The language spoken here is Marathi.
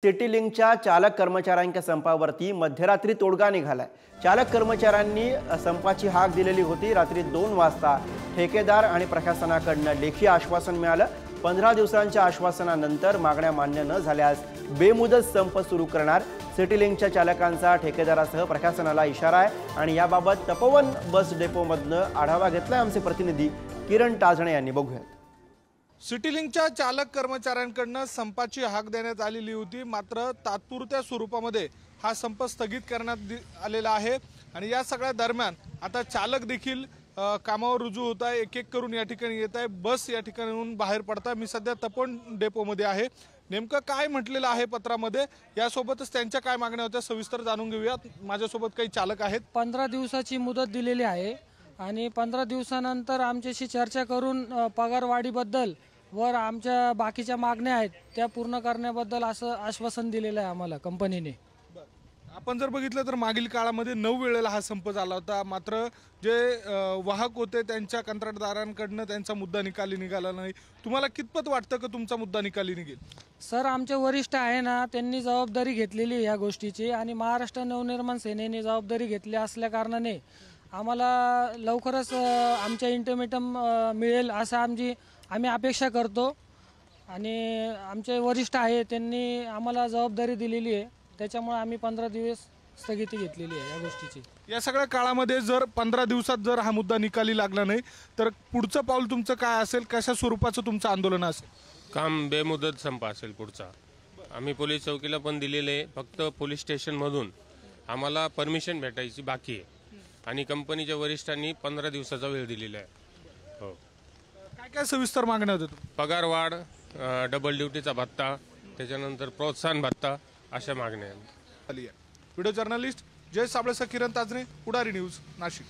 सिटी लिंकच्या चालक कर्मचाऱ्यांच्या संपावरती मध्यरात्री तोडगा निघालाय। चालक कर्मचाऱ्यांनी संपाची हाक दिलेली होती। रात्री 2 वाजता ठेकेदार आणि प्रशासनाकडून लेखी आश्वासन मिळालं। 15 दिवसांच्या आश्वासनानंतर मागण्या मान्य न झाल्यास बेमुदत संप सुरू करणार। सिटी लिंकच्या चालकांचा ठेकेदारासह प्रशासनाला इशारा आहे आणि याबाबत तपोवन बस डेपोमधनं आढावा घेतलाय आमचे प्रतिनिधी किरण टाजणे यांनी। बघूयात। सिटी लिंकच्या चालक कर्मचाऱ्यांकडून संपाची हाक देण्यात आलेली होती, मात्र तात्पुरत्या स्वरूपामध्ये हा संप स्थगित करण्यात आलेला आहे आणि या सगळ्या दरम्यान आता चालक देखील कामावर रुजू होत आहे। एक एक करून या ठिकाणी येत आहे। बस या ठिकाणाहून बाहेर पडतात। मी सध्या तपोवन डेपोमध्ये आहे। नेमकं काय म्हटलेलं आहे पत्रामध्ये, यासोबतच त्यांच्या काय मागण्या होत्या सविस्तर जाणून घेऊयात। माझ्यासोबत काही चालक आहेत। 15 दिवसाची मुदत दिलेली आहे आणि 15 दिवसानंतर आमच्याशी चर्चा करून पगारवाढीबद्दल वर आमच्या बाकीच्या मागण्या आहेत त्या पूर्ण करण्याबद्दल असं आश्वासन दिलेलं आहे आम्हाला कंपनीने। आपण जर बघितलं तर मागील काळामध्ये 9 वेळेला हा संप झाला होता, मात्र जे वाहक होते त्यांच्या कंत्राटदारांकडून त्यांचा मुद्दा निकाली निघाला नाही। तुम्हाला कितपत वाटतं की तुमचा मुद्दा निकाली निघेल? सर, आमचे वरिष्ठ आहे ना, त्यांनी जबाबदारी घेतलेली या गोष्टीची आणि महाराष्ट्र नवनिर्माण सेनेने जबाबदारी घेतली असल्या कारणाने आम्हाला लवकरच आमच्या इंटिमेटम मिळेल असं आम्ही अपेक्षा करतो आणि आमचे वरिष्ठ आहे त्यांनी आम्हाला जबाबदारी दिलेली आहे, त्याच्यामुळे आम्ही 15 दिवस स्थगिती घेतलेली आहे या गोष्टीची। या सगळ्या काळामध्ये जर 15 दिवसात जर हा मुद्दा निकाली लागला नाही तर पुढचं पाऊल तुमचं काय असेल? कशा स्वरूपाचं तुमचं आंदोलन असेल? काम बेमुदत संप असेल पुढचा। आम्ही पोलीस चौकीला पण दिलेले, फक्त पोलीस स्टेशन मधून आम्हाला परमिशन भेटायची बाकी आहे आणि कंपनीच्या वरिष्ठांनी 15 दिवसाचा वेळ दिलेला आहे। हो, काय काय सविस्तर मागण्या होत्या? पगार वाढ, डबल ड्युटीचा भत्ता, त्याच्यानंतर प्रोत्साहन भत्ता, अशा मागण्या आली आहे। व्हिडिओ जर्नलिस्ट जय साबळेसह किरण ताजणे, पुढारी न्यूज, नाशिक।